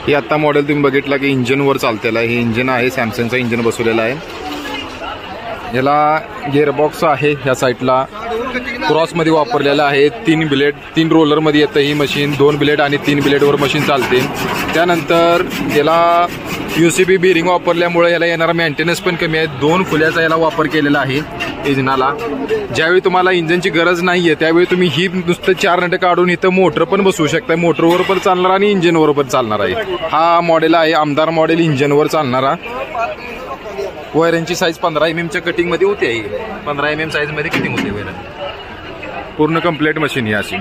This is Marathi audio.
हे आता मॉडेल तुम्ही बघितला की इंजिनवर चालतेला आहे. हे इंजिन आहे, सॅमसंगचं इंजिन बसवलेलं आहे. याला गिअरबॉक्स आहे ह्या साईडला, क्रॉसमध्ये वापरलेलं आहे. 3 ब्लेड 3 रोलरमध्ये येतं ही मशीन. 2 ब्लेड आणि 3 ब्लेडवर मशीन चालते. त्यानंतर याला UCB बिअरिंग वापरल्यामुळे याला येणारा मेंटेनन्स पण कमी आहे. 2 खुल्याचा याला वापर केलेला आहे इंजिनाला. ज्यावेळी तुम्हाला इंजिनची गरज नाही आहे त्यावेळी तुम्ही ही नुसतं 4 नट काढून इथं मोटर पण बसवू शकता. मोटरवर पण चालणार आणि इंजिनवर पण चालणार आहे. हा मॉडेल आहे आमदार मॉडेल, इंजिनवर चालणारा. वायरांची साईज 15 mm कटिंगमध्ये होते. 15 mm साईजमध्ये कटिंग होते वायर. पूर्ण कंप्लीट मशीन ही अशी.